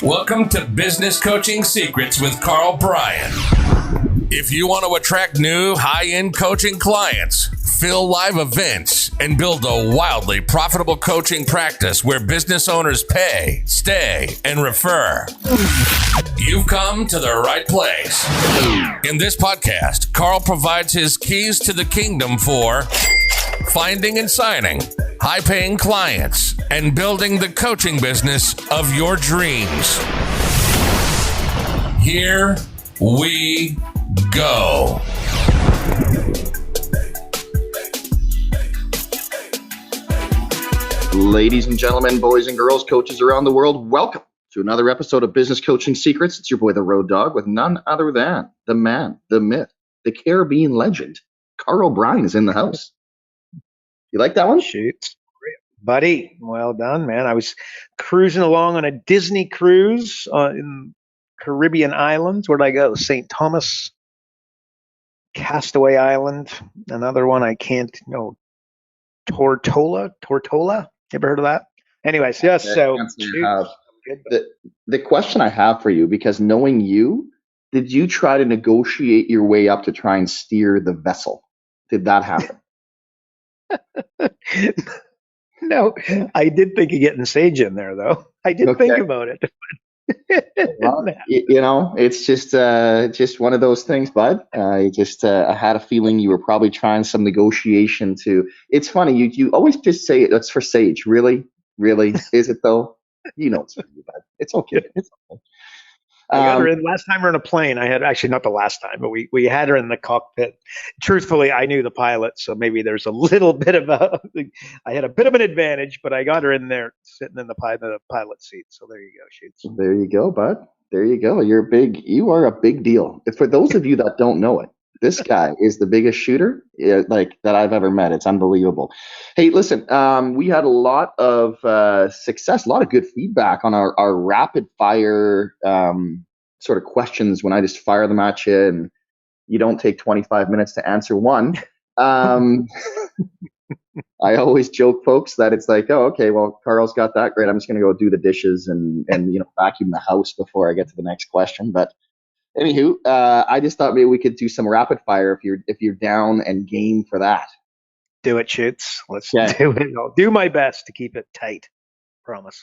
Welcome to Business Coaching Secrets with Karl Bryan. If you want to attract new high-end coaching clients, fill live events, and build a wildly profitable coaching practice where business owners pay, stay, and refer, you've come to the right place. In this podcast, Karl provides his keys to the kingdom for finding and signing high-paying clients and building the coaching business of your dreams. Here we go. Ladies and gentlemen, boys and girls, coaches around the world, welcome to another episode of Business Coaching Secrets. It's your boy, the Road Dog, with none other than the man, the myth, the Caribbean legend, Karl Bryan is in the house. You like that one? Shoot, buddy. Well done, man. I was cruising along on a Disney cruise in Caribbean islands. Where'd I go? St. Thomas, Castaway Island. Another one I can't know. Tortola. Ever heard of that? Anyways, yes. So the question I have for you, because knowing you, did you try to negotiate your way up to try and steer the vessel? Did that happen? No, I did think of getting Sage in there, though. I did think about it. Well, you know, it's just one of those things, bud. I had a feeling you were probably trying some negotiation to. It's funny, you always just say it's for Sage. Really, is it though? You know, it's for you, bud. It's okay. It's okay. I got her in last time we were in a plane. I had actually not the last time, but we had her in the cockpit. Truthfully, I knew the pilot, so maybe there's a little bit of I had a bit of an advantage, but I got her in there sitting in the pilot seat. So there you go, Shoots. There you go, bud. There you go. You are a big deal. For those of you that don't know it, this guy is the biggest shooter like that I've ever met. It's unbelievable. Hey, listen, we had a lot of success, a lot of good feedback on our rapid fire sort of questions when I just fire them at you and you don't take 25 minutes to answer one. I always joke, folks, that it's like, oh, okay, well, Karl's got that. Great. I'm just going to go do the dishes and vacuum the house before I get to the next question. But anywho, I just thought maybe we could do some rapid fire if you're down and game for that. Do it, Shoots. Let's do it. I'll do my best to keep it tight. Promise.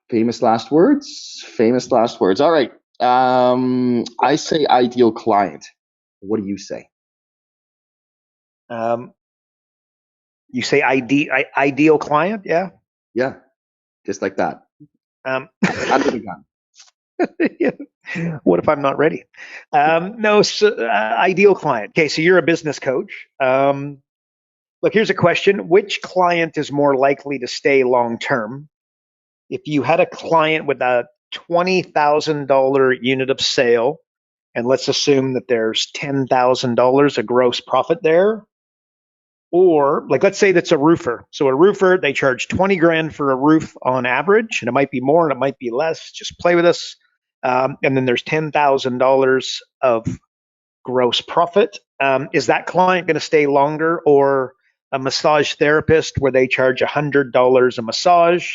Famous last words. All right. I say ideal client. What do you say? You say ideal client? Yeah. Yeah. Just like that. Under the gun. Yeah. What if I'm not ready? No, ideal client. Okay, so you're a business coach. Look, here's a question. Which client is more likely to stay long term? If you had a client with a $20,000 unit of sale, and let's assume that there's $10,000 of gross profit there, or like let's say that's a roofer. So a roofer, they charge 20 grand for a roof on average, and it might be more and it might be less. Just play with us. And then there's $10,000 of gross profit. Is that client going to stay longer, or a massage therapist where they charge $100 a massage?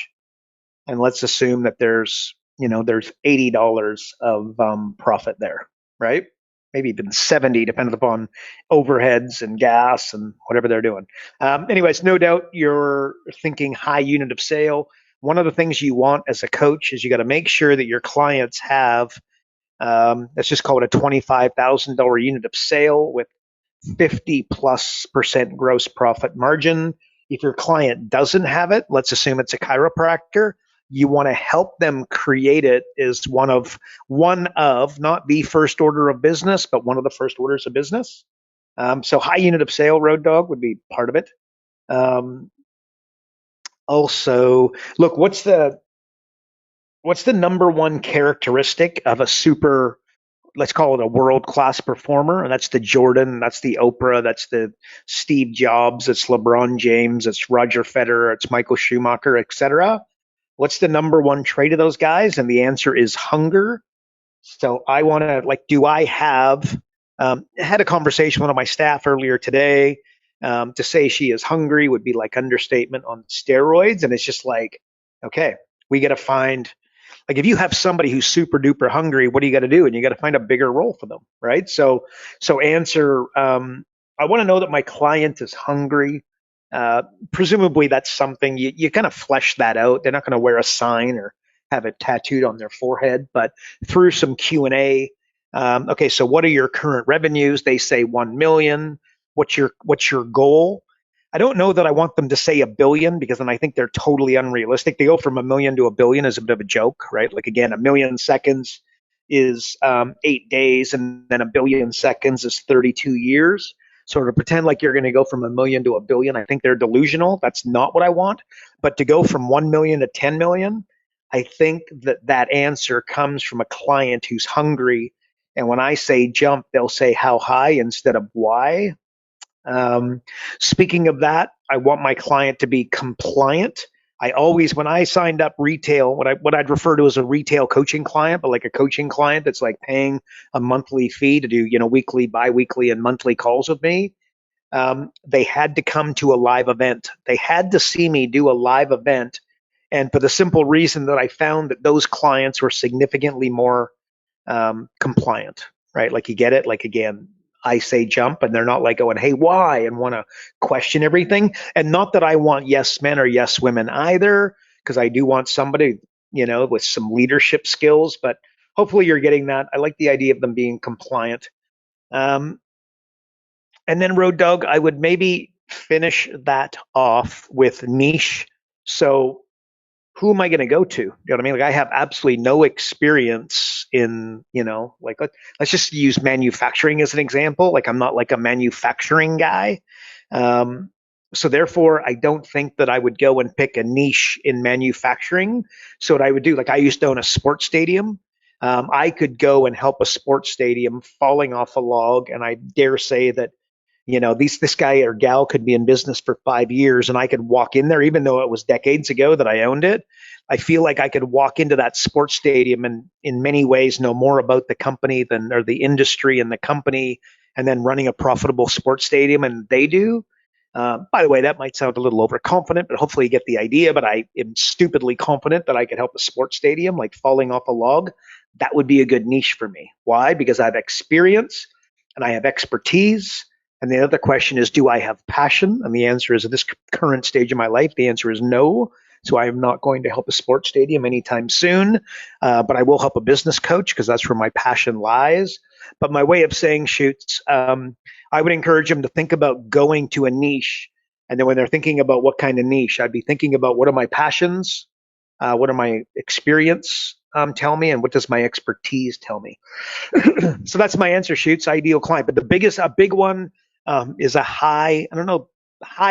And let's assume that there's $80 of profit there, right? Maybe even 70, depending upon overheads and gas and whatever they're doing. Anyways, no doubt you're thinking high unit of sale. One of the things you want as a coach is you got to make sure that your clients have, let's just call it a $25,000 unit of sale with 50+% gross profit margin. If your client doesn't have it, let's assume it's a chiropractor. You want to help them create it as one of not the first order of business, but one of the first orders of business. So high unit of sale, Road Dog, would be part of it. Also, look, what's the number one characteristic of a super, let's call it a world-class performer? And that's the Jordan, that's the Oprah, that's the Steve Jobs, it's LeBron James, it's Roger Federer, it's Michael Schumacher, etc. What's the number one trait of those guys? And the answer is hunger. So I want to, do I have, had a conversation with one of my staff earlier today. To say she is hungry would be like understatement on steroids. And it's just like, okay, we got to find Like if you have somebody who's super duper hungry, what do you got to do? And you got to find a bigger role for them, right? So answer. I want to know that my client is hungry. Presumably that's something you kind of flesh that out. They're not going to wear a sign or have it tattooed on their forehead, but through some Q&A. Okay, so what are your current revenues? They say 1 million. What's your goal? I don't know that I want them to say a billion, because then I think they're totally unrealistic. They go from 1 million to a billion is a bit of a joke, right? Like again, 1 million seconds is 8 days, and then a billion seconds is 32 years. So to pretend like you're going to go from 1 million to a billion, I think they're delusional. That's not what I want. But to go from 1 million to 10 million, I think that answer comes from a client who's hungry. And when I say jump, they'll say how high instead of why. Speaking of that, I want my client to be compliant. I always, when I signed up retail, what I'd refer to as a retail coaching client, but like a coaching client that's like paying a monthly fee to do, weekly, biweekly, and monthly calls with me. They had to come to a live event. They had to see me do a live event. And for the simple reason that I found that those clients were significantly more compliant, right? Like you get it? Like again, I say jump and they're not like going, hey, why? And want to question everything. And not that I want yes men or yes women either, because I do want somebody, with some leadership skills, but hopefully you're getting that. I like the idea of them being compliant. And then Road Dog, I would maybe finish that off with niche. So who am I going to go to? You know what I mean? Like I have absolutely no experience in, like let's just use manufacturing as an example. Like I'm not like a manufacturing guy. So therefore, I don't think that I would go and pick a niche in manufacturing. So what I would do, like I used to own a sports stadium. I could go and help a sports stadium falling off a log. And I dare say that this guy or gal could be in business for 5 years and I could walk in there, even though it was decades ago that I owned it. I feel like I could walk into that sports stadium and in many ways know more about the company or the industry and the company, and then running a profitable sports stadium and they do. By the way, that might sound a little overconfident, but hopefully you get the idea. But I am stupidly confident that I could help a sports stadium like falling off a log. That would be a good niche for me. Why? Because I have experience and I have expertise. And the other question is, do I have passion? And the answer is, at this current stage of my life, the answer is no. So I am not going to help a sports stadium anytime soon, but I will help a business coach because that's where my passion lies. But my way of saying, Shoots, I would encourage them to think about going to a niche. And then when they're thinking about what kind of niche, I'd be thinking about what are my passions, what are my experience tell me, and what does my expertise tell me? So that's my answer, Shoots, ideal client. But a big one is a high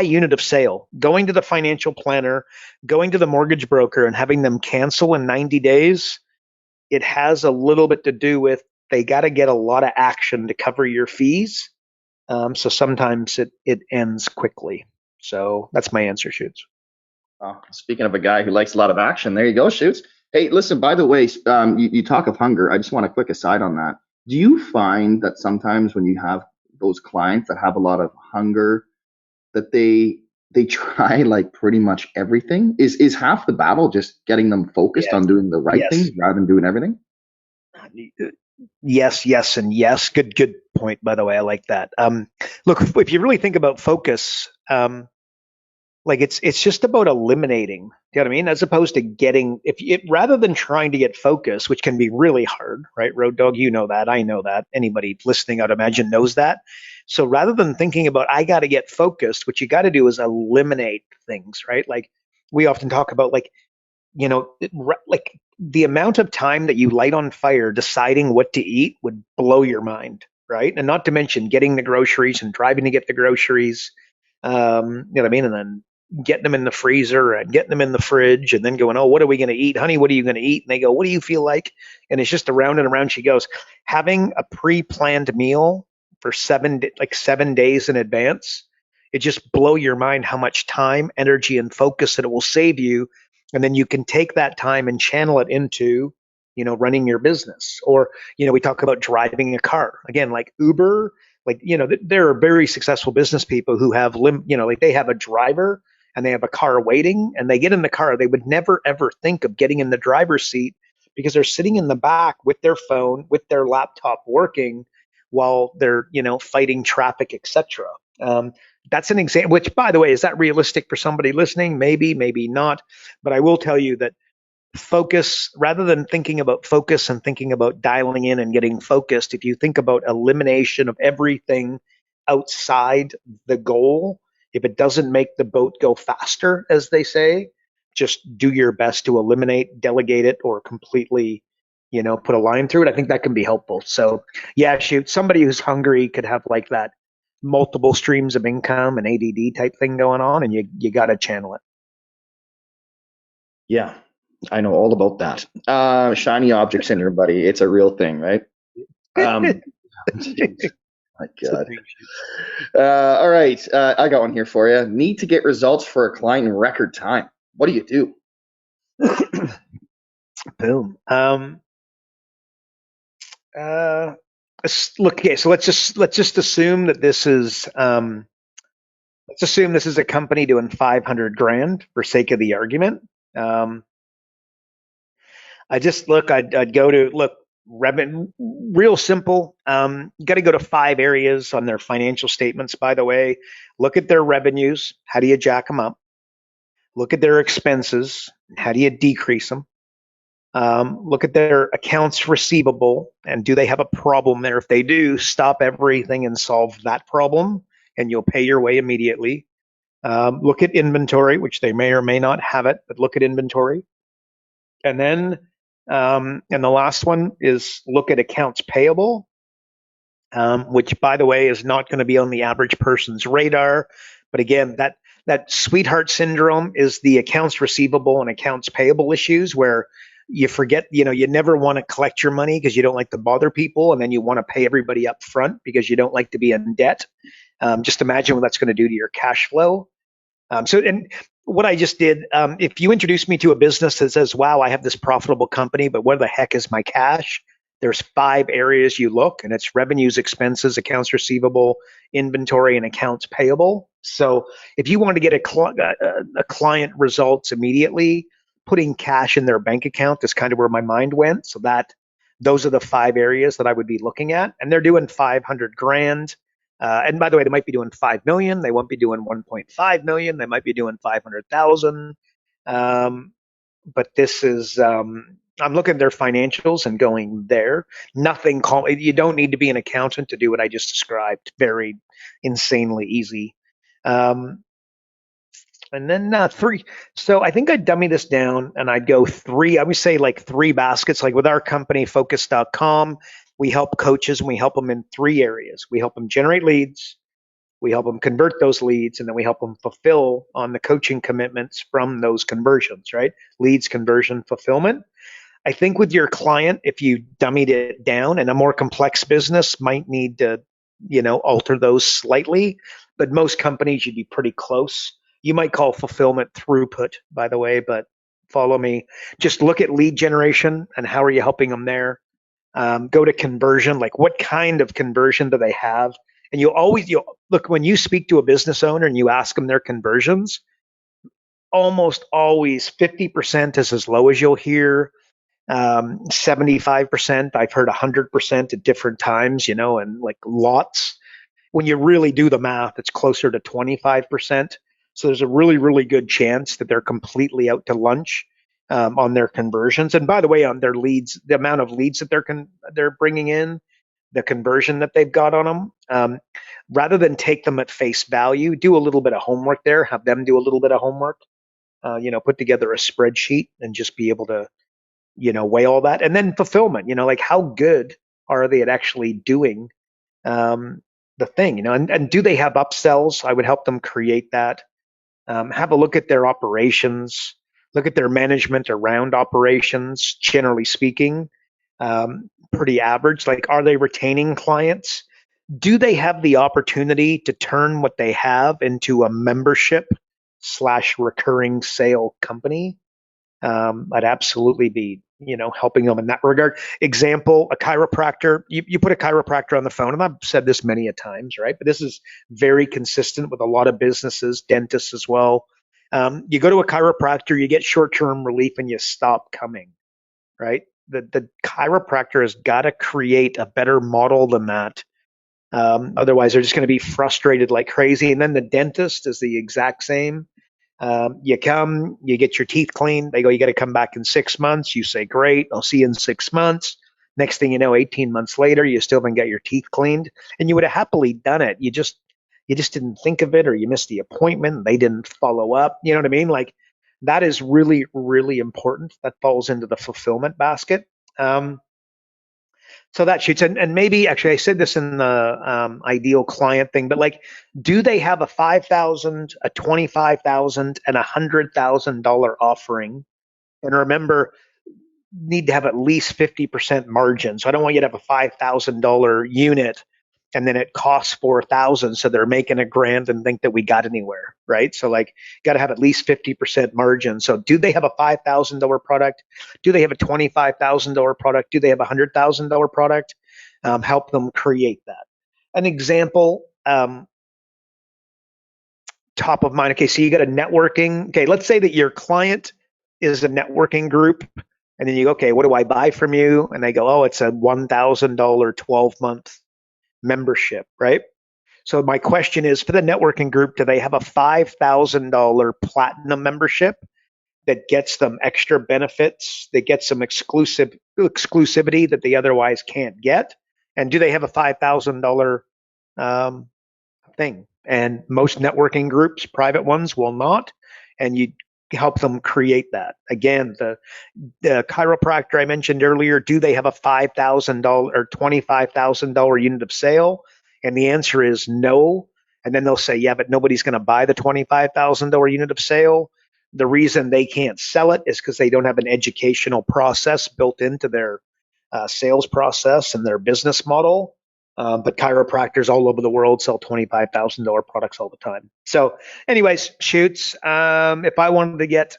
unit of sale. Going to the financial planner, going to the mortgage broker and having them cancel in 90 days, it has a little bit to do with they got to get a lot of action to cover your fees. So sometimes it ends quickly. So that's my answer, Shoots. Speaking of a guy who likes a lot of action, there you go, Shoots. Hey, listen, by the way, you talk of hunger. I just want a quick aside on that. Do you find that sometimes when you have those clients that have a lot of hunger, that they try like pretty much everything? Is half the battle just getting them focused on doing the right things rather than doing everything? Yes, and yes. Good point, by the way. I like that. Look, if you really think about focus, like it's just about eliminating, you know what I mean? As opposed to getting, rather than trying to get focus, which can be really hard, right? Road Dog, you know that, I know that. Anybody listening, I'd imagine, knows that. So rather than thinking about, I got to get focused, what you got to do is eliminate things, right? Like we often talk about like the amount of time that you light on fire deciding what to eat would blow your mind, right? And not to mention getting the groceries and driving to get the groceries, you know what I mean? And then getting them in the freezer and getting them in the fridge and then going, oh, what are we going to eat? Honey, what are you going to eat? And they go, what do you feel like? And it's just around and around she goes. Having a pre-planned meal for 7 days in advance, it just blow your mind how much time, energy, and focus that it will save you. And then you can take that time and channel it into, running your business. Or, we talk about driving a car. Again, like Uber, there are very successful business people who have, they have a driver and they have a car waiting and they get in the car. They would never, ever think of getting in the driver's seat because they're sitting in the back with their phone, with their laptop working while they're, fighting traffic, etc. That's an example, which, by the way, is that realistic for somebody listening? Maybe, maybe not. But I will tell you that focus, rather than thinking about focus and thinking about dialing in and getting focused, if you think about elimination of everything outside the goal, if it doesn't make the boat go faster, as they say, just do your best to eliminate, delegate it, or completely, put a line through it. I think that can be helpful. So yeah, shoot, somebody who's hungry could have like that multiple streams of income and ADD type thing going on, and you got to channel it. Yeah, I know all about that. Shiny object syndrome, buddy. It's a real thing, right? Geez, my God. All right. I got one here for you. Need to get results for a client in record time. What do you do? Boom. Look, okay, so let's just assume that this is let's assume this is a company doing 500 grand for sake of the argument. I'd go to revenue, real simple. You got to go to 5 areas on their financial statements, by the way. Look at their revenues. How do you jack them up? Look at their expenses. How do you decrease them? Look at their accounts receivable, and do they have a problem there? If they do, stop everything and solve that problem, and you'll pay your way immediately. Look at inventory, which they may or may not have it, but look at inventory. And then, and the last one is look at accounts payable, which, by the way, is not going to be on the average person's radar. But again, that sweetheart syndrome is the accounts receivable and accounts payable issues where you forget, you never want to collect your money because you don't like to bother people, and then you want to pay everybody up front because you don't like to be in debt. Just imagine what that's going to do to your cash flow. And what I just did, if you introduce me to a business that says, wow, I have this profitable company, but where the heck is my cash? There's 5 areas you look, and it's revenues, expenses, accounts receivable, inventory, and accounts payable. So if you want to get a client results immediately, putting cash in their bank account is kind of where my mind went. So those are the 5 areas that I would be looking at, and they're doing 500 grand. And by the way, they might be doing 5 million. They won't be doing 1.5 million. They might be doing 500,000. But this is, I'm looking at their financials and going there. You don't need to be an accountant to do what I just described. Very insanely easy. And then 3. So I think I'd dummy this down and I'd go 3. I would say like 3 baskets. Like with our company, focus.com, we help coaches and we help them in 3 areas. We help them generate leads, we help them convert those leads, and then we help them fulfill on the coaching commitments from those conversions, right? Leads, conversion, fulfillment. I think with your client, if you dummied it down, and a more complex business might need to, alter those slightly, but most companies you'd be pretty close. You might call fulfillment throughput, by the way, but follow me. Just look at lead generation and how are you helping them there. Go to conversion, like what kind of conversion do they have? And you'll look, when you speak to a business owner and you ask them their conversions, almost always 50% is as low as you'll hear. 75%, I've heard 100% at different times, and like lots. When you really do the math, it's closer to 25%. So there's a really, really good chance that they're completely out to lunch on their conversions. And by the way, on their leads, the amount of leads that they're bringing in, the conversion that they've got on them, rather than take them at face value, do a little bit of homework there. Have them do a little bit of homework. Put together a spreadsheet and just be able to, weigh all that. And then fulfillment. Like how good are they at actually doing the thing? And do they have upsells? I would help them create that. Have a look at their operations, look at their management around operations, generally speaking, pretty average. Like, are they retaining clients? Do they have the opportunity to turn what they have into a membership / recurring sale company? I'd absolutely be, helping them in that regard. Example, a chiropractor, you put a chiropractor on the phone, and I've said this many a times, right? But this is very consistent with a lot of businesses, dentists as well. You go to a chiropractor, you get short-term relief and you stop coming, right? the chiropractor has got to create a better model than that. Otherwise, they're just going to be frustrated like crazy. And then the dentist is the exact same. You come, you get your teeth cleaned. They go, you got to come back in 6 months. You say, great, I'll see you in 6 months. Next thing you know, 18 months later, you still haven't got your teeth cleaned, and you would have happily done it. You just didn't think of it, or you missed the appointment. They didn't follow up. You know what I mean? Like that is really, really important. That falls into the fulfillment basket. So that shoots, and maybe actually I said this in the ideal client thing, but like, do they have a 5,000, a 25,000, and $100,000 offering? And remember, need to have at least 50% margin. So I don't want you to have a $5,000 unit and then it costs 4,000, so they're making $1,000 and think that we got anywhere, right? So like, got to have at least 50% margin. So do they have a $5,000 product? Do they have a $25,000 product? Do they have a $100,000 product? Help them create that. An example, top of mind. Okay, so you got a networking. Okay, let's say that your client is a networking group, and then you go, okay, what do I buy from you? And they go, oh, it's a $1,000 12-month membership, right? So my question is, for the networking group, do they have a $5,000 platinum membership that gets them extra benefits, that gets some exclusivity that they otherwise can't get? And do they have a $5,000 thing? And most networking groups, private ones, will not. And you help them create that. Again, the chiropractor I mentioned earlier, do they have a $5,000 or $25,000 unit of sale? And the answer is no. And then they'll say, yeah, but nobody's going to buy the $25,000 unit of sale. The reason they can't sell it is because they don't have an educational process built into their sales process and their business model. But chiropractors all over the world sell $25,000 products all the time. So anyways, shoots. If I wanted to get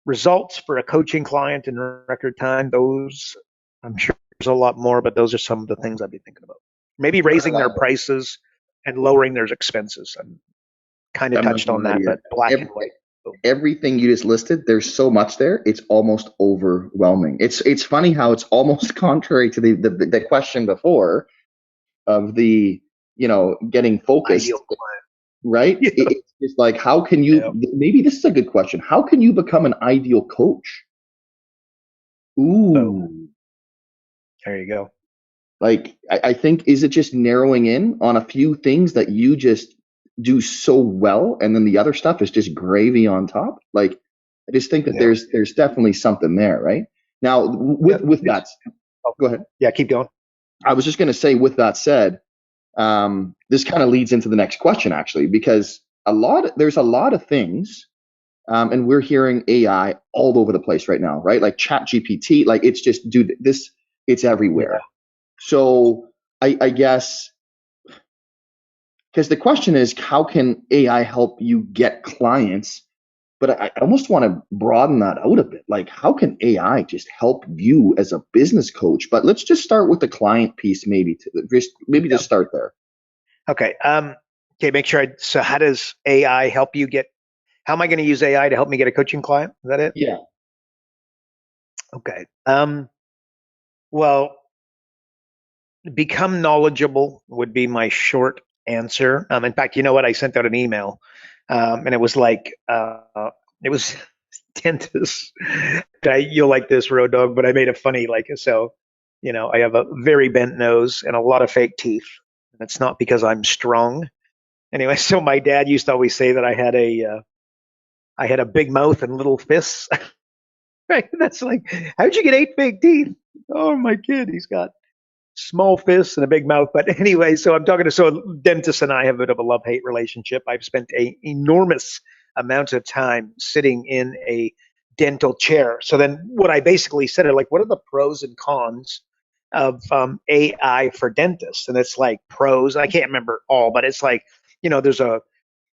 results for a coaching client in record time, those, I'm sure there's a lot more, but those are some of the things I'd be thinking about. Maybe raising their prices and lowering their expenses. I'm kind of touched on that, but black and white. Everything you just listed, there's so much there. It's almost overwhelming. It's funny how it's almost contrary to the question before of the, getting focused, right? Yeah. It's just like, how can you, maybe this is a good question. How can you become an ideal coach? Ooh. So, there you go. Like, I think, is it just narrowing in on a few things that you just do so well, and then the other stuff is just gravy on top? Like, I just think that there's definitely something there, right? Now, with that, go ahead. Yeah, keep going. I was just going to say, with that said, this kind of leads into the next question, actually, because there's a lot of things, and we're hearing AI all over the place right now, right? Like ChatGPT, like it's just, dude, it's everywhere. Yeah. So I guess, because the question is, how can AI help you get clients? But I almost want to broaden that out a bit. Like, how can AI just help you as a business coach? But let's just start with the client piece, just start there. Okay. Okay. Make sure. So how does AI help you get? How am I going to use AI to help me get a coaching client? Is that it? Yeah. Okay. Well, become knowledgeable would be my short answer. In fact, you know what? I sent out an email. And it was like, it was dentist. You'll like this, Road Dog, but I made it funny. Like, so, I have a very bent nose and a lot of fake teeth. And it's not because I'm strong. Anyway, so my dad used to always say that I had a big mouth and little fists. Right? That's like, how'd you get 8 fake teeth? Oh, my kid, he's got small fists and a big mouth. But anyway, so dentist and I have a bit of a love-hate relationship. I've spent an enormous amount of time sitting in a dental chair. So then what I basically said are like, what are the pros and cons of AI for dentists? And it's like pros, I can't remember all, but it's like, there's a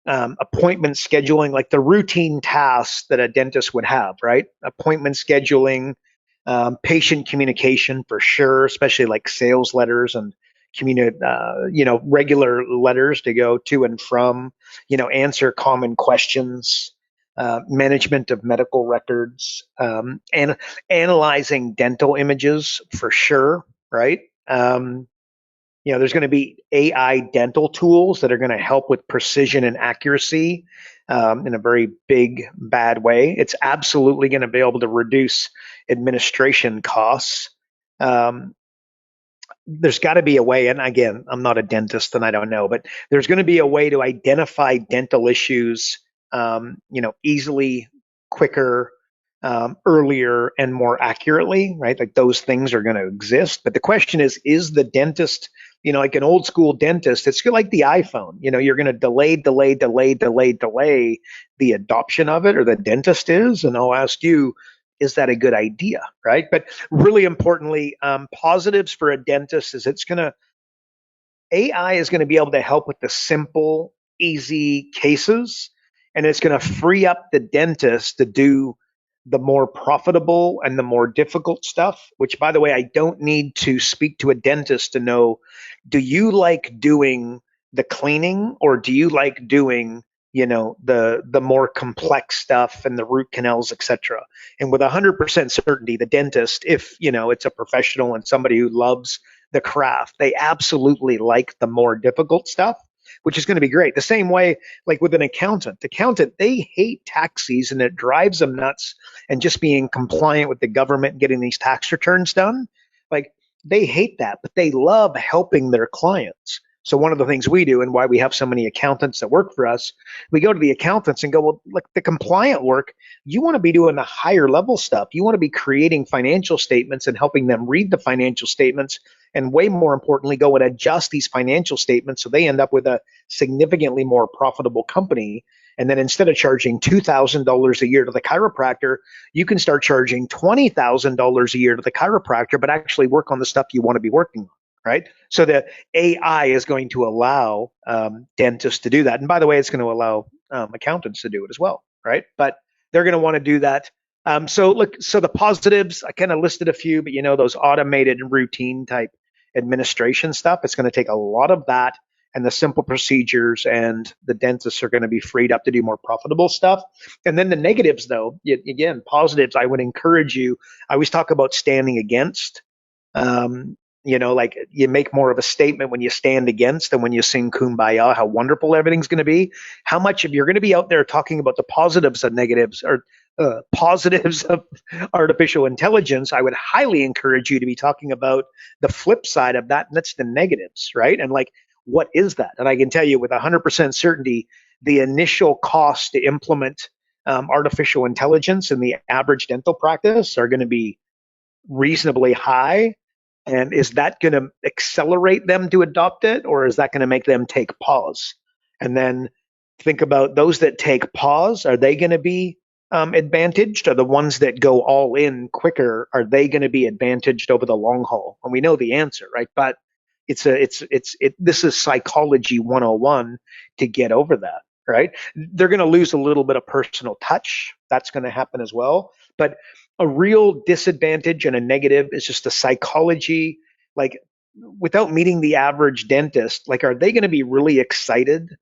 appointment scheduling, like the routine tasks that a dentist would have, right? Appointment scheduling, patient communication for sure, especially like sales letters and regular letters to go to and from, answer common questions, management of medical records, and analyzing dental images for sure, right? There's going to be AI dental tools that are going to help with precision and accuracy in a very big, bad way. It's absolutely going to be able to reduce administration costs. There's got to be a way, and again, I'm not a dentist and I don't know, but there's going to be a way to identify dental issues, easily, quicker, earlier, and more accurately, right? Like those things are going to exist. But the question is the dentist, like an old school dentist, it's like the iPhone, you're going to delay the adoption of it, or the dentist is, and I'll ask you, is that a good idea, right? But really importantly, positives for a dentist is AI is going to be able to help with the simple, easy cases, and it's going to free up the dentist to do the more profitable and the more difficult stuff, which, by the way, I don't need to speak to a dentist to know, do you like doing the cleaning, or do you like doing the more complex stuff and the root canals, etc. And with 100% certainty, the dentist, if it's a professional and somebody who loves the craft, they absolutely like the more difficult stuff, which is going to be great. The same way, like with an accountant, they hate tax season. It drives them nuts, and just being compliant with the government and getting these tax returns done. Like, they hate that, but they love helping their clients. So one of the things we do, and why we have so many accountants that work for us, we go to the accountants and go, well, look, the compliant work, you want to be doing the higher level stuff. You want to be creating financial statements and helping them read the financial statements, and way more importantly, go and adjust these financial statements so they end up with a significantly more profitable company. And then instead of charging $2,000 a year to the chiropractor, you can start charging $20,000 a year to the chiropractor, but actually work on the stuff you want to be working on. Right. So the AI is going to allow dentists to do that. And by the way, it's going to allow accountants to do it as well. Right. But they're going to want to do that. So the positives, I kind of listed a few, but those automated routine type administration stuff, it's going to take a lot of that and the simple procedures, and the dentists are going to be freed up to do more profitable stuff. And then the negatives, though, again, positives, I would encourage you. I always talk about standing against. Like you make more of a statement when you stand against than when you sing Kumbaya, how wonderful everything's going to be. How much of you're going to be out there talking about the positives and negatives, or positives of artificial intelligence, I would highly encourage you to be talking about the flip side of that, and that's the negatives, right? And like, what is that? And I can tell you with 100% certainty, the initial cost to implement artificial intelligence in the average dental practice are going to be reasonably high. And is that going to accelerate them to adopt it, or is that going to make them take pause? And then think about those that take pause. Are they going to be advantaged? Are the ones that go all in quicker, are they going to be advantaged over the long haul? And we know the answer, right? But this is psychology 101 to get over that, right? They're going to lose a little bit of personal touch. That's going to happen as well. But a real disadvantage and a negative is just the psychology. Like, without meeting the average dentist, like, are they going to be really excited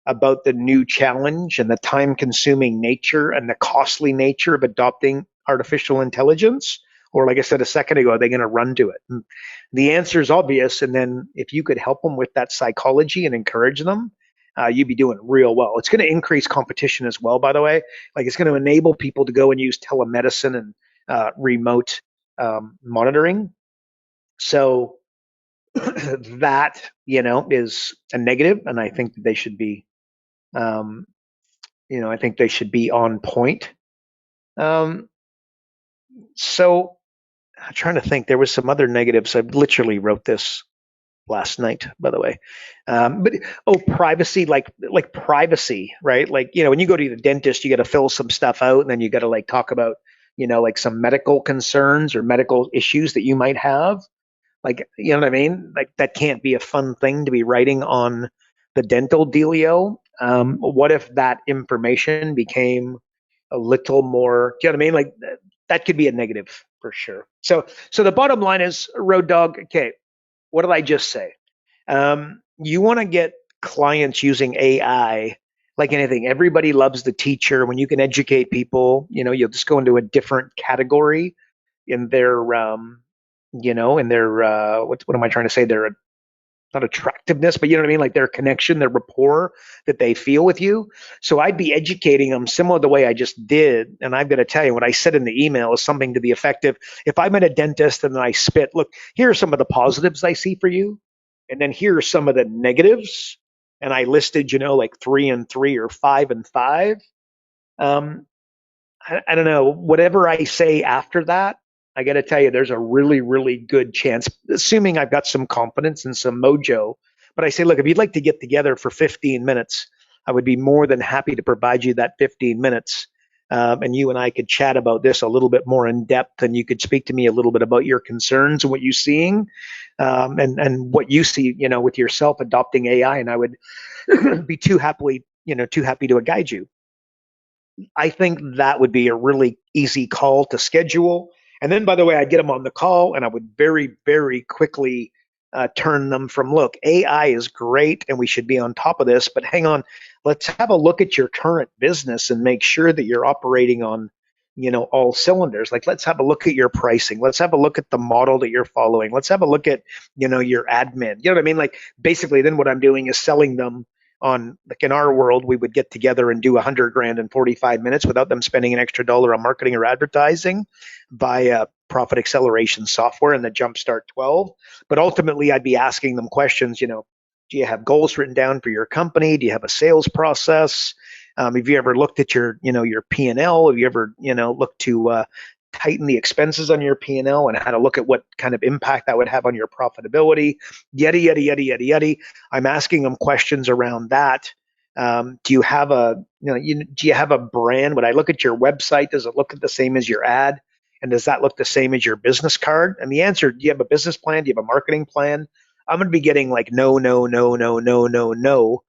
about the new challenge and the time consuming nature and the costly nature of adopting artificial intelligence? Or, like I said a second ago, are they going to run to it? And the answer is obvious. And then if you could help them with that psychology and encourage them, you'd be doing real well. It's going to increase competition as well, by the way. Like, it's going to enable people to go and use telemedicine and remote monitoring. So that, is a negative. And I think that they should be, I think they should be on point. So I'm trying to think. There was some other negatives. I literally wrote this last night, by the way. But privacy, like privacy, right? Like, when you go to the dentist, you got to fill some stuff out, and then you got to like talk about, like some medical concerns or medical issues that you might have. Like, you know what I mean? Like, that can't be a fun thing to be writing on the dental dealio. What if that information became a little more, do you know what I mean? Like, that could be a negative for sure. So the bottom line is, Road Dog, okay, what did I just say? You want to get clients using AI like anything, everybody loves the teacher. When you can educate people, you'll just go into a different category in their, in their, what am I trying to say? Their not attractiveness, but you know what I mean? Like their connection, their rapport that they feel with you. So I'd be educating them similar to the way I just did. And I've got to tell you, what I said in the email is something to the effect of, if I'm at a dentist and I spit, look, here are some of the positives I see for you. And then here are some of the negatives. And I listed, like 3 and 3 or 5 and 5. Um, I don't know, whatever I say after that, I got to tell you, there's a really, really good chance, assuming I've got some confidence and some mojo. But I say, look, if you'd like to get together for 15 minutes, I would be more than happy to provide you that 15 minutes. And you and I could chat about this a little bit more in depth, and you could speak to me a little bit about your concerns and what you're seeing, and what you see, with yourself adopting AI. And I would be too happy to guide you. I think that would be a really easy call to schedule. And then, by the way, I'd get them on the call and I would very, very quickly turn them from, look, AI is great and we should be on top of this, but hang on, let's have a look at your current business and make sure that you're operating on, all cylinders. Like, let's have a look at your pricing. Let's have a look at the model that you're following. Let's have a look at, your admin. You know what I mean? Like, basically, then what I'm doing is selling them on, like, in our world, we would get together and do 100 grand in 45 minutes without them spending an extra dollar on marketing or advertising via profit acceleration software and the Jumpstart 12. But ultimately, I'd be asking them questions, do you have goals written down for your company? Do you have a sales process? Have you ever looked at your P&L? Have you ever, looked to tighten the expenses on your P&L and how to look at what kind of impact that would have on your profitability? Yada, yada, yada, yada, yada. I'm asking them questions around that. Do you have a brand? When I look at your website, does it look the same as your ad? And does that look the same as your business card? And the answer, do you have a business plan? Do you have a marketing plan? I'm going to be getting like no, no, no, no, no, no, no.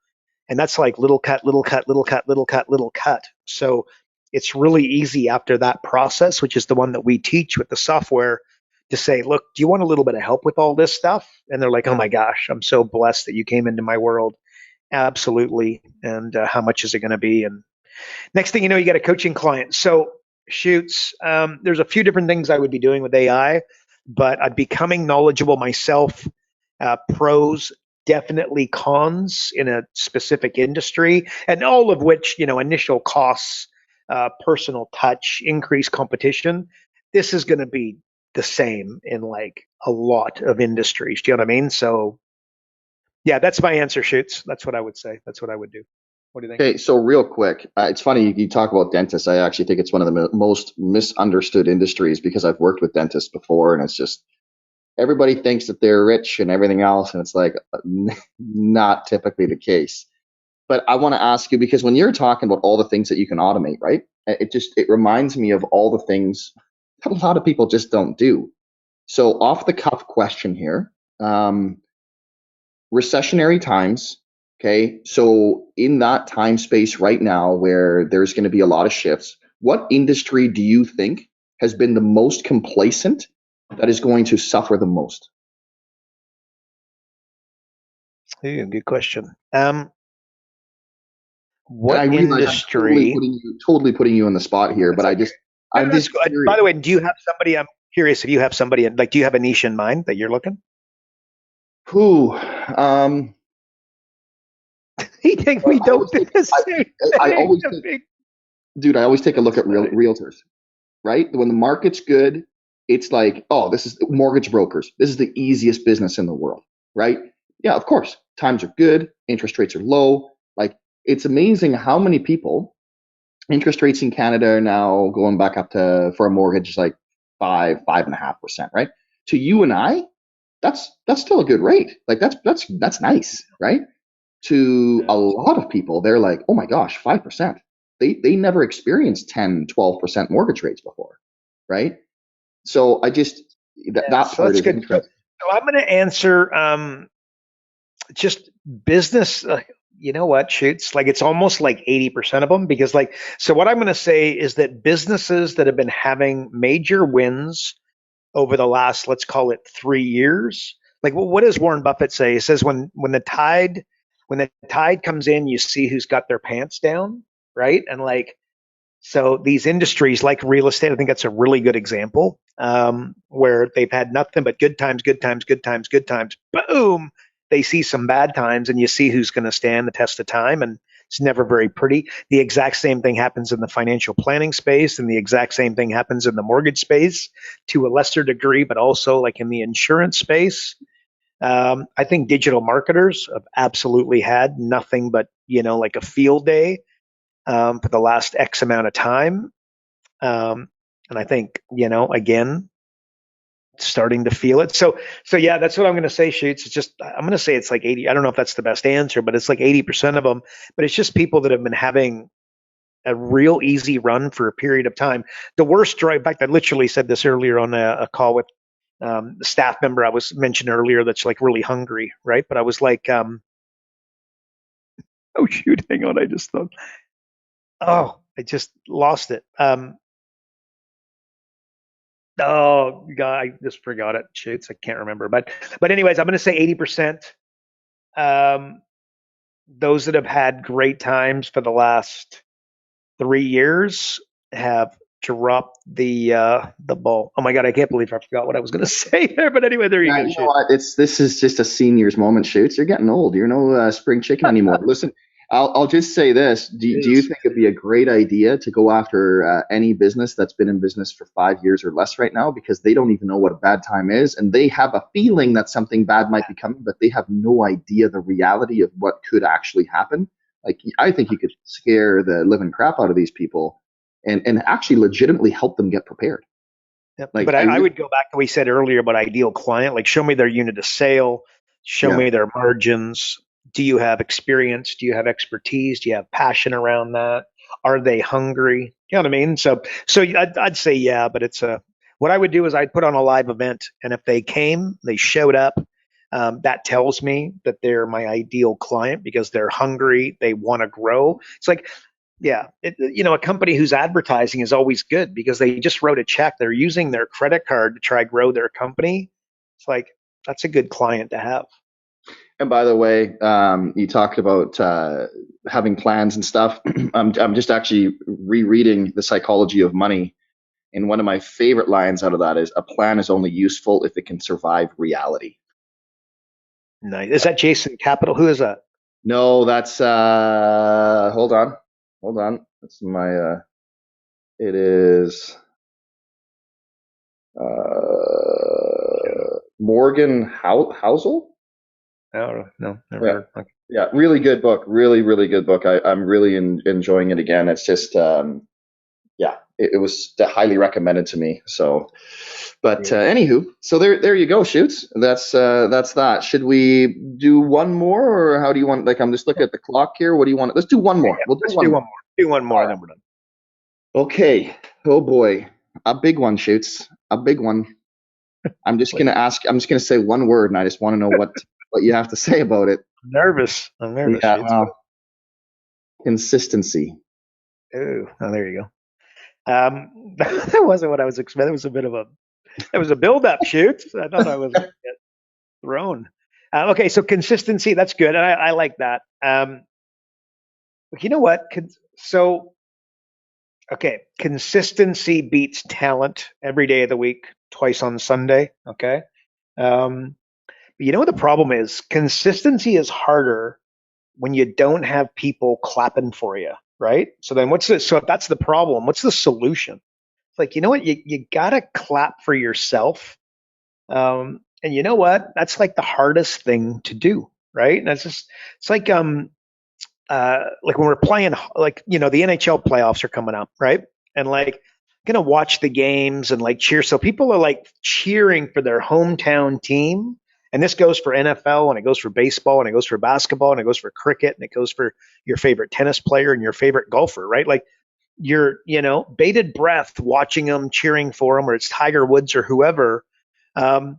And that's like little cut, little cut, little cut, little cut, little cut. So it's really easy after that process, which is the one that we teach with the software, to say, look, do you want a little bit of help with all this stuff? And they're like, oh my gosh, I'm so blessed that you came into my world. Absolutely. And how much is it going to be? And next thing you know, you got a coaching client. So shoots, there's a few different things I would be doing with AI, but I'm becoming knowledgeable myself. Pros, definitely cons in a specific industry, and all of which, initial costs, personal touch, increased competition. This is going to be the same in like a lot of industries. Do you know what I mean? So yeah, that's my answer, Shoots. That's what I would say. That's what I would do. What do you think? Okay, so real quick, it's funny you talk about dentists. I actually think it's one of the most misunderstood industries, because I've worked with dentists before, and it's just everybody thinks that they're rich and everything else, and it's like not typically the case. But I want to ask you, because when you're talking about all the things that you can automate, right? It reminds me of all the things that a lot of people just don't do. So off the cuff question here, recessionary times. Okay, so in that time space right now where there's going to be a lot of shifts, what industry do you think has been the most complacent, that is going to suffer the most? Ooh, good question. And I What realize industry? I'm totally putting you on the spot here, but I'm just curious. By the way, do you have somebody? I'm curious if you have somebody. Like, do you have a niche in mind that you're looking? Who? He think we don't do the same I always thing. Dude, I always take a look at realtors, right? When the market's good, it's like, oh, this is mortgage brokers. This is the easiest business in the world, right? Yeah, of course. Times are good. Interest rates are low. Like, it's amazing how many people, interest rates in Canada are now going back up to, for a mortgage, like 5.5%, right? To you and I, that's still a good rate. Like, that's nice, right? To a lot of people, they're like, oh my gosh, 5%. They never experienced 10, 12% mortgage rates before, right? So I just, that So part that's is good. interesting. So I'm going to answer just business. You know what, Shoots? Like, it's almost like 80% of them, because like, so what I'm going to say is that businesses that have been having major wins over the last, let's call it 3 years, like, what does Warren Buffett say? He says when the tide when the tide comes in, you see who's got their pants down, right? And like, so these industries like real estate, I think that's a really good example, where they've had nothing but good times, good times, good times, good times. Boom, they see some bad times, and you see who's going to stand the test of time, and it's never very pretty. The exact same thing happens in the financial planning space, and the exact same thing happens in the mortgage space to a lesser degree, but also like in the insurance space. I think digital marketers have absolutely had nothing but, like a field day for the last X amount of time. And I think, again, starting to feel it. So yeah, that's what I'm going to say, Shoots. It's just, I'm going to say it's like 80. I don't know if that's the best answer, but it's like 80% of them. But it's just people that have been having a real easy run for a period of time. The worst drive, in fact, I literally said this earlier on a call with the staff member I was mentioned earlier that's like really hungry, right? But I was like, oh shoot, hang on, I just thought, oh, I just lost it. Oh God, I just forgot it. Shoots, I can't remember. But anyways, I'm going to say 80%. Those that have had great times for the last 3 years have dropped the ball. Oh my God, I can't believe I forgot what I was going to say there. But anyway, there you go. You know what? This is just a senior's moment, Shoots. You're getting old. You're no spring chicken anymore. Listen, I'll just say this. Do you think it'd be a great idea to go after any business that's been in business for 5 years or less right now, because they don't even know what a bad time is, and they have a feeling that something bad might be coming, but they have no idea the reality of what could actually happen? Like, I think you could scare the living crap out of these people and actually legitimately help them get prepared. Yep. Like, but I would go back to what we said earlier about ideal client. Like, show me their unit of sale, show me their margins. Do you have experience? Do you have expertise? Do you have passion around that? Are they hungry? You know what I mean? So I'd say yeah, but it's what I would do is I'd put on a live event, and if they came, they showed up. That tells me that they're my ideal client because they're hungry, they want to grow. It's like, yeah, a company who's advertising is always good because they just wrote a check. They're using their credit card to try grow their company. It's like, that's a good client to have. And by the way, you talked about having plans and stuff. I'm just actually rereading The Psychology of Money. And one of my favorite lines out of that is, a plan is only useful if it can survive reality. Nice. Is that Jason Capital? Who is that? No, that's hold on. That's my it is Morgan Housel. Oh, no, never heard. Okay. Yeah, really good book. Really, really good book. I'm really enjoying it again. It's just, it was highly recommended to me. So, but anywho, so there you go, Shoots. That's that. Should we do one more, or how do you want? Like, I'm just looking at the clock here. What do you want? Let's do one more. Yeah, let's do one more. Do one more, and then we're done. Okay. Oh boy, a big one, Shoots. A big one. I'm just gonna say one word, and I just want to know what you have to say about it. I'm nervous. Yeah, well, consistency. Oh, there you go. That wasn't what I was expecting. It was a build-up shoot. I thought I was going to get thrown. Okay, so consistency, that's good. I like that. You know what? Consistency beats talent every day of the week, twice on Sunday. Okay. But you know what the problem is? Consistency is harder when you don't have people clapping for you, right? So then so if that's the problem, what's the solution? It's like, you know what? You gotta clap for yourself. And you know what? That's like the hardest thing to do, right? And it's like when we're playing, like, the NHL playoffs are coming up, right? And like, gonna watch the games and like cheer. So people are like cheering for their hometown team. And this goes for NFL, and it goes for baseball, and it goes for basketball, and it goes for cricket, and it goes for your favorite tennis player and your favorite golfer, right? Like, you're, bated breath watching them, cheering for them, or it's Tiger Woods or whoever. And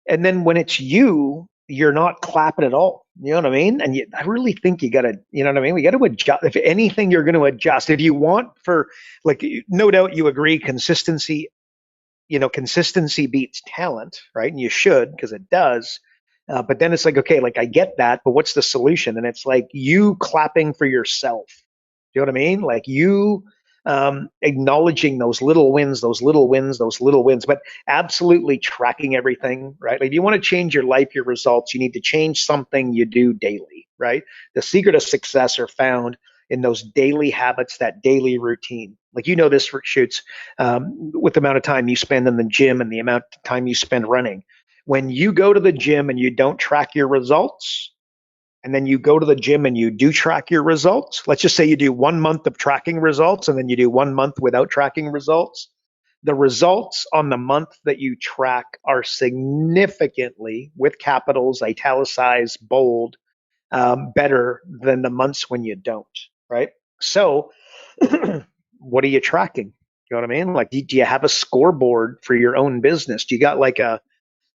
then when it's you're not clapping at all. You know what I mean? And I really think you got to, you know what I mean? We got to adjust. If anything, you're going to adjust. If you want no doubt you agree, consistency beats talent, right? And you should, because it does. But then it's like, okay, like I get that, but what's the solution? And it's like you clapping for yourself. Do you know what I mean? Like you acknowledging those little wins, those little wins, those little wins, but absolutely tracking everything, right? Like if you want to change your life, your results, you need to change something you do daily, right? The secret of success are found in those daily habits, that daily routine. Like you know this for shoots with the amount of time you spend in the gym and the amount of time you spend running. When you go to the gym and you don't track your results, and then you go to the gym and you do track your results, let's just say you do 1 month of tracking results and then you do 1 month without tracking results. The results on the month that you track are significantly, with capitals, italicized, bold, better than the months when you don't, right? So, what are you tracking? You know what I mean? Like, do you have a scoreboard for your own business? Do you got like a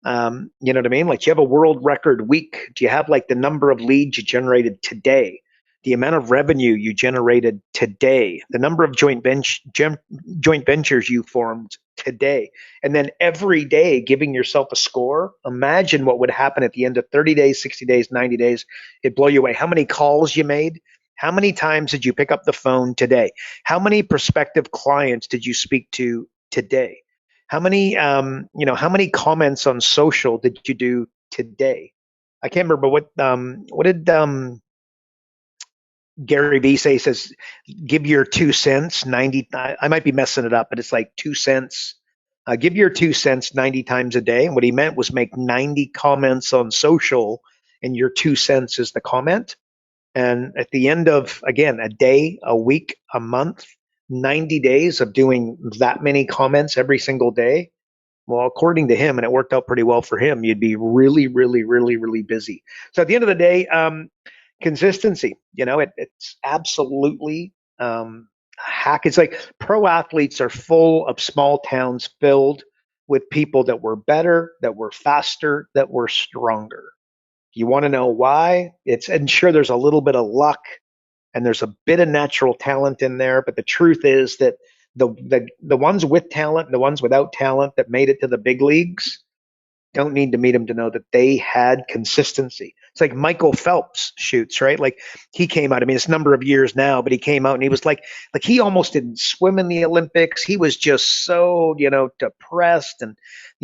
you know what I mean? Like, you have a world record week. Do you have like the number of leads you generated today? The amount of revenue you generated today? The number of joint ventures you formed today? And then every day giving yourself a score. Imagine what would happen at the end of 30 days, 60 days, 90 days. It'd blow you away. How many calls you made? How many times did you pick up the phone today? How many prospective clients did you speak to today? How many, how many comments on social did you do today? I can't remember what did Gary Vee say. He says, give your 2 cents 90. I might be messing it up, but it's like 2 cents. Give your 2 cents 90 times a day. And what he meant was make 90 comments on social, and your 2 cents is the comment. And at the end of, again, a day, a week, a month, 90 days of doing that many comments every single day, well, according to him, and it worked out pretty well for him, you'd be really, really, really, really busy. So at the end of the day, consistency, it's absolutely a hack. It's like pro athletes are full of small towns filled with people that were better, that were faster, that were stronger. You want to know why? And sure, there's a little bit of luck and there's a bit of natural talent in there, but the truth is that the ones with talent, the ones without talent that made it to the big leagues, don't need to meet him to know that they had consistency. It's like Michael Phelps shoots, right? Like he came out, I mean, it's a number of years now, but he came out and he was like he almost didn't swim in the Olympics. He was just so, depressed and,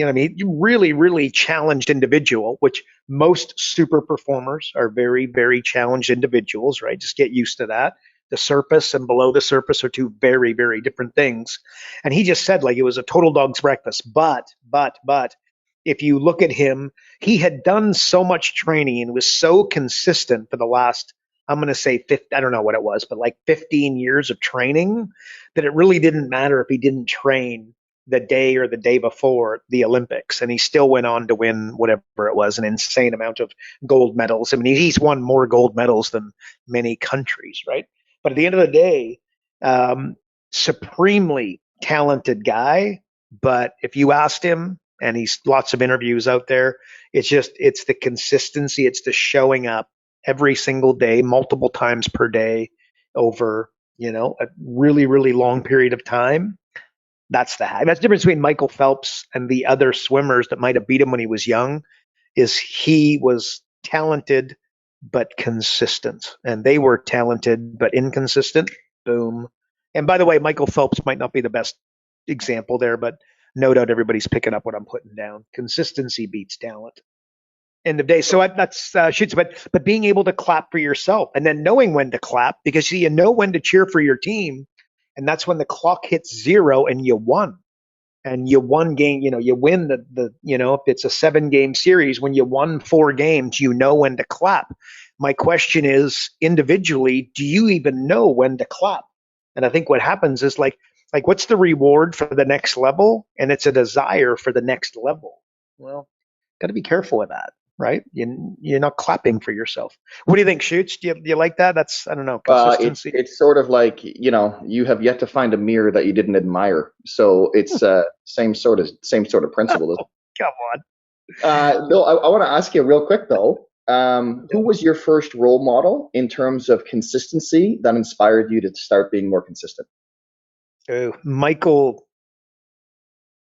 I mean, really, really challenged individual, which most super performers are very, very challenged individuals, right? Just get used to that. The surface and below the surface are two very, very different things. And he just said like it was a total dog's breakfast. But if you look at him, he had done so much training and was so consistent for the last, I'm going to say 50, I don't know what it was, but like 15 years of training, that it really didn't matter if he didn't train the day or the day before the Olympics. And he still went on to win whatever it was, an insane amount of gold medals. I mean, he's won more gold medals than many countries, right? But at the end of the day, supremely talented guy. But if you asked him, and he's lots of interviews out there, it's the consistency, it's the showing up every single day, multiple times per day over, a really, really long period of time. That's the hack. That's the difference between Michael Phelps and the other swimmers that might have beat him when he was young, is he was talented but consistent, and they were talented but inconsistent. Boom. And by the way, Michael Phelps might not be the best example there, but no doubt everybody's picking up what I'm putting down. Consistency beats talent. End of day. So that's shoots, but being able to clap for yourself and then knowing when to clap, because you know when to cheer for your team, and that's when the clock hits zero and you won. And you won game, you win if it's a 7-game series, when you won 4 games, you know when to clap. My question is, individually, do you even know when to clap? And I think what happens is like what's the reward for the next level? And it's a desire for the next level. Well, got to be careful with that, right? You're not clapping for yourself. What do you think, Shoots? Do you like that? That's, I don't know, consistency. It's sort of like, you have yet to find a mirror that you didn't admire. So it's same sort of principle. Oh, come on. Bill, I want to ask you real quick though. Who was your first role model in terms of consistency that inspired you to start being more consistent? Michael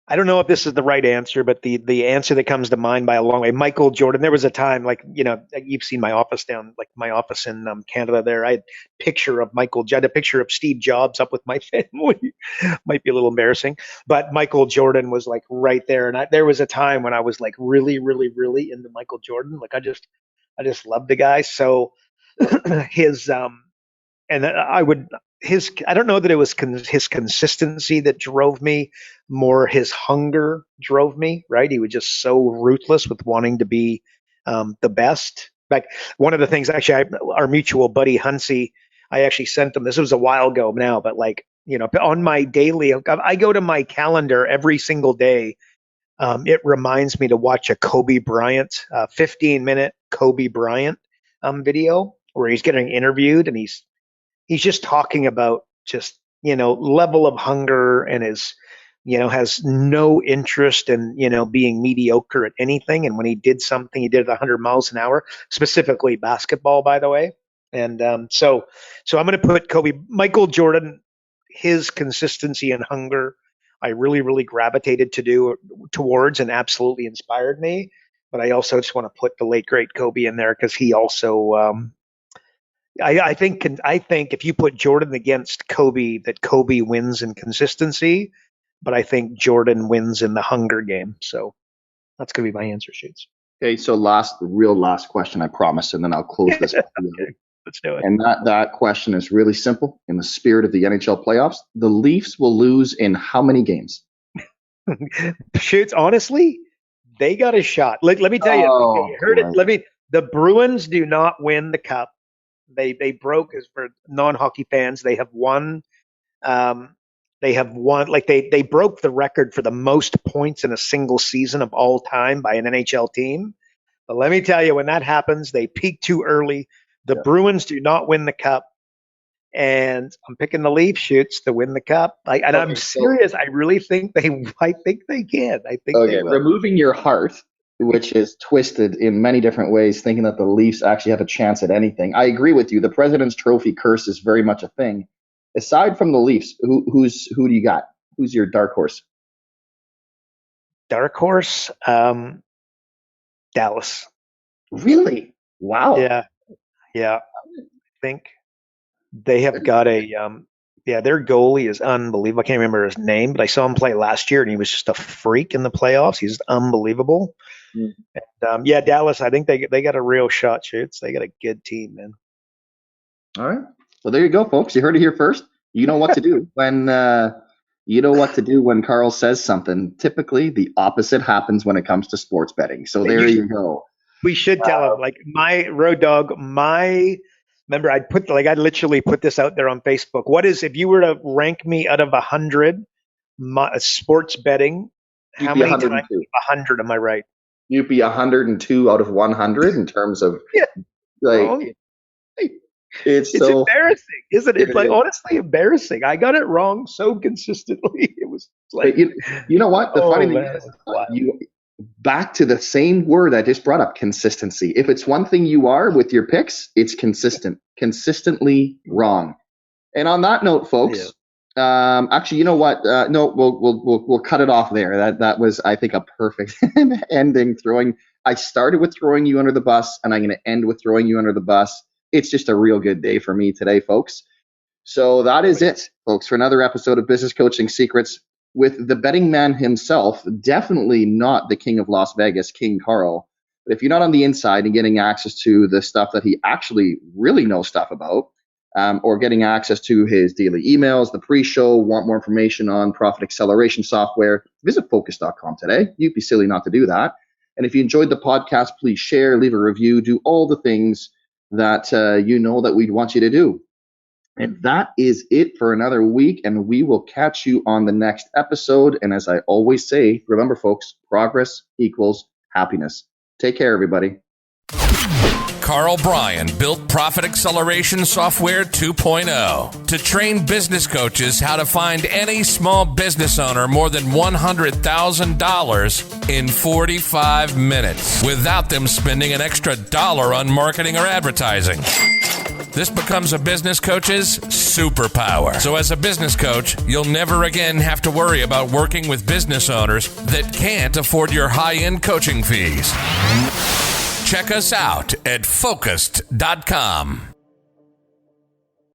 I don't know if this is the right answer, but the answer that comes to mind by a long way, Michael Jordan. There was a time, like, you've seen my office my office in Canada there. I had a picture of I had a picture of Steve Jobs up with my family. Might be a little embarrassing, but Michael Jordan was like right there. And there was a time when I was like really, really, really into Michael Jordan. Like I just loved the guy. So his, and I don't know that it was his consistency that drove me, more his hunger drove me, right? He was just so ruthless with wanting to be the best. Like one of the things, actually, our mutual buddy Hunsey, I actually sent him, this was a while ago now, but like, on my daily, I go to my calendar every single day. It reminds me to watch a Kobe Bryant, 15-minute Kobe Bryant video where he's getting interviewed, and he's just talking about just, level of hunger, and has no interest in, being mediocre at anything. And when he did something, he did it 100 miles an hour, specifically basketball, by the way. And so I'm going to put Michael Jordan, his consistency and hunger, I really, really gravitated towards and absolutely inspired me. But I also just want to put the late, great Kobe in there because he also, I think if you put Jordan against Kobe, that Kobe wins in consistency, but I think Jordan wins in the hunger game. So that's going to be my answer, Shoots. Okay, so last question, I promise, and then I'll close this. Okay, let's do it. And that question is really simple. In the spirit of the NHL playoffs, the Leafs will lose in how many games? Shoots, honestly, they got a shot. Let me tell you, you heard it. The Bruins do not win the cup. They broke, as for non-hockey fans, they have won. Like they broke the record for the most points in a single season of all time by an NHL team. But let me tell you, when that happens, they peak too early. The Bruins do not win the cup, and I'm picking the Leafs, Shoots, to win the cup. I'm serious. I really think I think they can. I think they will. Removing your heart, which is twisted in many different ways, thinking that the Leafs actually have a chance at anything. I agree with you. The President's Trophy curse is very much a thing. Aside from the Leafs, who do you got? Who's your dark horse? Dark horse? Dallas. Really? Wow. Yeah. I think they have got their goalie is unbelievable. I can't remember his name, but I saw him play last year, and he was just a freak in the playoffs. He's unbelievable. And, Dallas, I think they got a real shot, Shoots. They got a good team, man. All right. Well, there you go, folks. You heard it here first. You know what to do when Karl says something. Typically, the opposite happens when it comes to sports betting. So there you go. We should tell him, like, my Road Dog, remember, I literally put this out there on Facebook. If you were to rank me out of 100 sports betting, how many times? 100, am I right? You'd be 102 out of 100 in terms of it's embarrassing, isn't it? It's like honestly embarrassing. I got it wrong so consistently. It was like, you know what? The funny thing is, back to the same word I just brought up, consistency. If it's one thing you are with your picks, it's consistently wrong. And on that note, folks, actually, you know what? No, we'll cut it off there. That was, I think, a perfect ending. I started with throwing you under the bus, and I'm going to end with throwing you under the bus. It's just a real good day for me today, folks. So that is it, folks, for another episode of Business Coaching Secrets with the betting man himself, definitely not the king of Las Vegas, King Karl. But if you're not on the inside and getting access to the stuff that he actually really knows stuff about, or getting access to his daily emails, the pre-show, want more information on profit acceleration software, visit focus.com today. You'd be silly not to do that. And if you enjoyed the podcast, please share, leave a review, do all the things that you know that we'd want you to do. And that is it for another week, and we will catch you on the next episode. And as I always say, remember, folks, progress equals happiness. Take care, everybody. Karl Bryan built Profit Acceleration Software 2.0 to train business coaches how to find any small business owner more than $100,000 in 45 minutes without them spending an extra dollar on marketing or advertising. This becomes a business coach's superpower. So as a business coach, you'll never again have to worry about working with business owners that can't afford your high-end coaching fees. Check us out at focused.com.